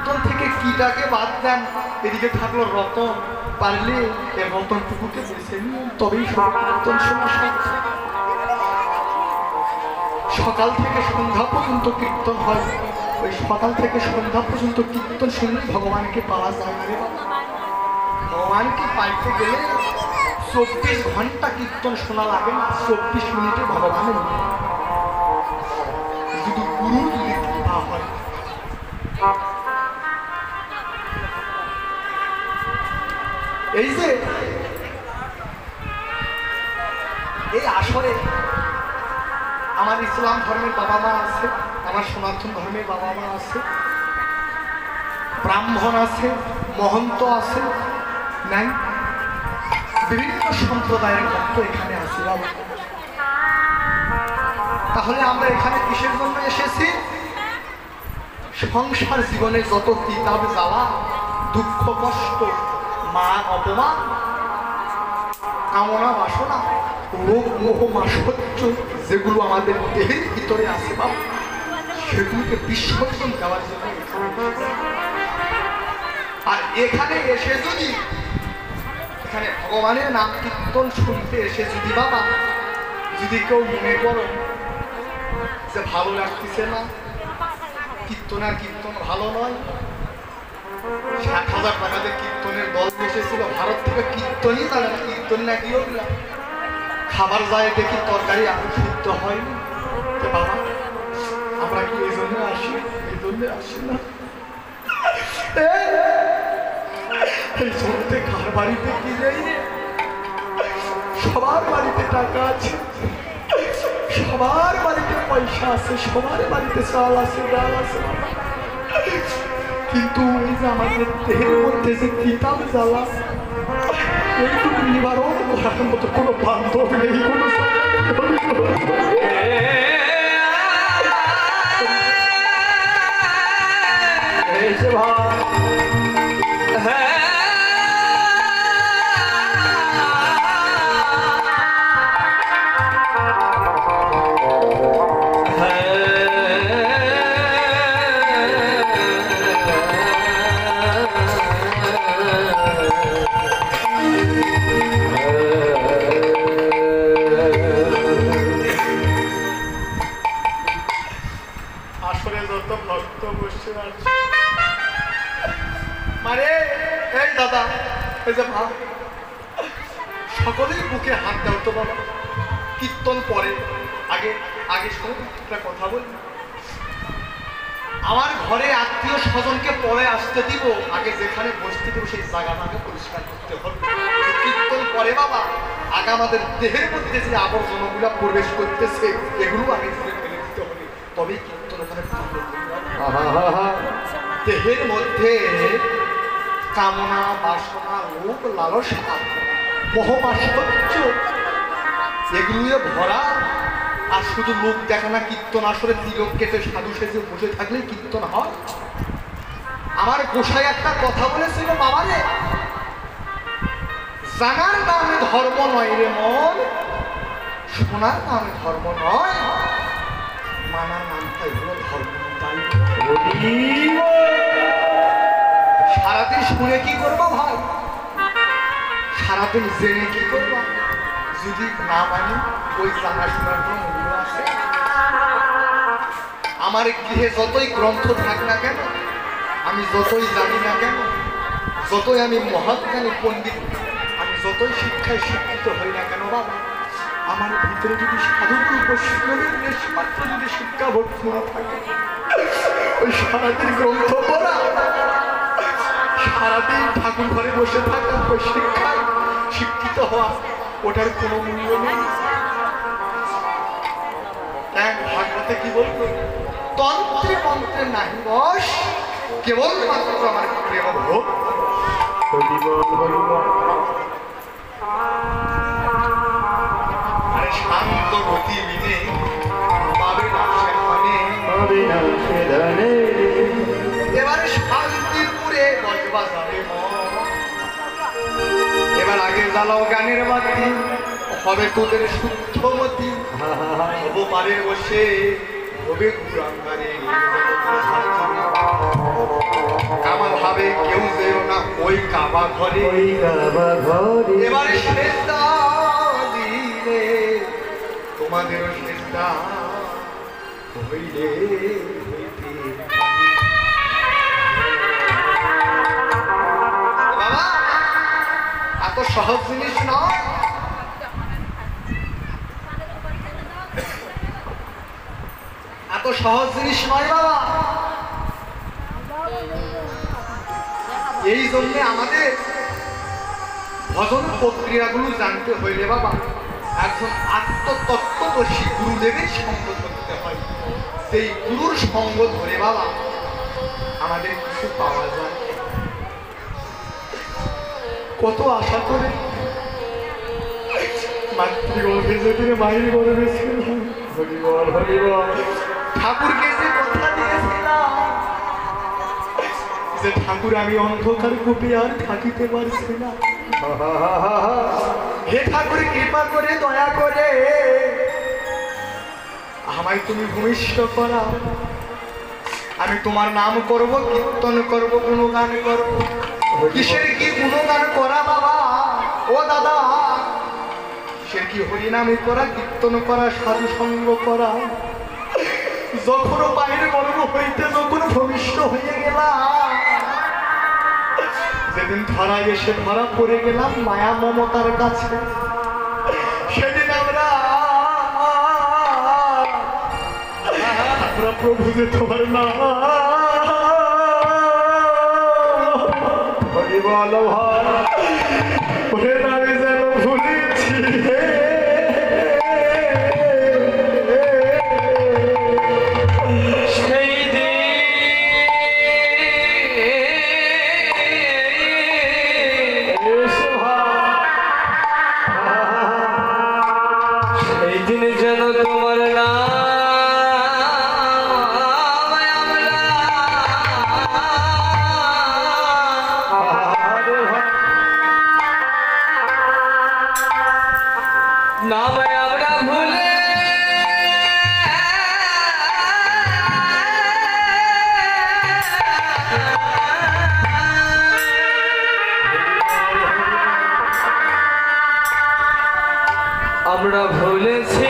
কীর্তন থেকে কীটাকে বাদ দেন, এদিকে থাকলো রতন, পারলে এই রতনটুকুকে বেছে নিন, তবেই কীর্তন শোনা। সকাল থেকে সন্ধ্যা পর্যন্ত কীর্তন হয়, ওই সকাল থেকে সন্ধ্যা পর্যন্ত কীর্তন শুনলে ভগবানকে পাওয়া যায় না রে বাবা। ভগবানকে পাইতে গেলে 24 ঘন্টা কীর্তন শোনা লাগে না, 24 মিনিটে ভগবানের শুধু গুরুর লিখা হয়। এই যে এই আসরে আমার ইসলাম ধর্মের বাবা মা আছে, আমার সনাতন ধর্মের বাবা মা আছে, ব্রাহ্মণ আছে, মহন্ত আছে, নাই বিভিন্ন সম্প্রদায়ের ভক্ত এখানে আছে বাবা। তাহলে আমরা এখানে কিসের জন্য এসেছি? সংসার জীবনে যত কিতাব জ্বালা, দুঃখ কষ্ট, মান অপমান, কামনা বাসনা, রোগ মোহ মাসহ্য যেগুলো আমাদের দেহের ভিতরে আছে বাবা, সেগুলোকে বিসর্জন দেওয়ার জন্য। আর এখানে এসে যদি এখানে ভগবানের নাম কীর্তন শুনতে এসে যদি বাবা যদি কেউ মনে করো যে ভালো লাগতেছে না, কীর্তন আর কীর্তন ভালো নয়, 60,000 টাকাতে কীর্তনের দল এসেছিল ভারত থেকে, কীর্তনই তারা কীর্তন না কি ওগুলা খাবার যায় দেখি তরকারি আলু সিদ্ধ হয়নি, বাবা আমরা কি এই জন্য আসি? এই জন্য আসি না। এই চলতে কার বাড়িতে কি যাই, সবার বাড়িতে টাকা আছে, সবার বাড়িতে পয়সা আছে, সবার বাড়িতে চাল আছে, ডাল আছে, কিন্তু এই যে আমাদের দেহের মধ্যে যে কিতাব জ্বালা, এইটুকু নিবারণ করার মতো কোনো বান্ধব নেই, কোনো সকলেই বুকে হাত দাও তো বাবা। কীর্তন পরে আগে আগে শোন একটা কথা বলি, আমার ঘরে আত্মীয় স্বজনকে পরে আসতে দিব, আগে যেখানে বসতে দিব সেই জায়গাটাকে পরিষ্কার করতে হবে। কীর্তন পরে বাবা আগে আমাদের দেহের মধ্যে যে আবর্জনাগুলো প্রবেশ করতেছে এগুলো আগে ফেলে দিতে হবে, তবেই কীর্তন ওখানে দেহের মধ্যে কামনা বাসনা লোভ লালসা মোহমাসহ্য এগুলো ভরা, আর শুধু লোক দেখা না কীর্তন আসলে তিলক কেটে সাধু সেজে বসে থাকলেই কীর্তন হয়। আমার গোসাই একটা কথা বলেছিল, বাবা রে জানার নামে ধর্ম নয় রে মন, শোনার নামে ধর্ম নয়, মানার নামটাই হলো ধর্ম। সারাদিন শুনে কি করবা ভাই, সারাদিন জেনে কি করবা, যদি না মানি ওই জানাশোনার কোনো মূল্য আছে? আমার গৃহে যতই গ্রন্থ থাক না কেন, আমি যতই জানি না কেন, যতই আমি মহাজ্ঞানী পণ্ডিত, আমি যতই শিক্ষায় শিক্ষিত হই না কেন বাবা, আমার ভিতরে যদি সাধুগুরু বৈষ্ণবের নিষ্পাত্র যদি শিক্ষা ভক্তি না থাকে, ওই সারাদিন গ্রন্থ পড়া, সারাদিন ঠাকুর ঘরে বসে থাকা, ওই শিক্ষায় শিক্ষিত হওয়া, ওটার কোনো মূল্য নেই। ভাগবতে কি বলবো, তন্ত্রে মন্ত্রে নাহি বশ, কেবলমাত্র আমার প্রেম ভোগ। আরে শান্ত গতি বিনে পাবে না সেখানে, এবারে শান্তিপুরে বসবা যাবে মন। এবার আগে জ্বালাও গানের বাতি, হবে তোদের শুদ্ধমতি, হবো পারের বসে হবে গুরাঙ্গারে। কাবা ঘরে ওই কাবা ঘরে এবারে সেজদা দিলে তোমাদেরও সেজদা হইলে হইতে বাবা এত সহজ জিনিস নয়। এত সহজ জিনিস নয় বাবা। এই জন্যে আমাদের ভজন প্রক্রিয়াগুলো জানতে হইলে বাবা একজন আত্মতত্ত্বদর্শী গুরুদেবের সঙ্গ ধরতে হয়। সেই গুরুর সঙ্গ ধরে বাবা আমাদের কিছু পাওয়া যায়। কত আশা করে মাতৃগর্ভে যেদিন মায়ের গর্ভে ছিল হরিবল হরিবল ঠাকুরকে যে কথা দিয়েছিলাম যে ঠাকুর আমি অন্ধকার কূপে আর থাকিতে পারছি না, হে ঠাকুর কৃপা করে দয়া করে আমায় তুমি ভূমিষ্ঠ করা। আমি তোমার নাম করব, কীর্তন করব, গুণগান করব। কিসের কি গুণগান করা বাবা ও দাদা? কিসের কি হরিনামে করা, কীর্তন করা, সাধু সঙ্গ করা? যখন বাইরে গর্ব হইতে যখন ভূমিষ্ঠ হয়ে গেলাম, যেদিন ধরা এসে ধরা পড়ে গেলাম মায়া মমতার কাছে, সেদিন আমরা প্রভু যে তোমার না হরিবল ভাই আমি যেন ভুলেছি আমরা ভুলেছি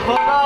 ধরা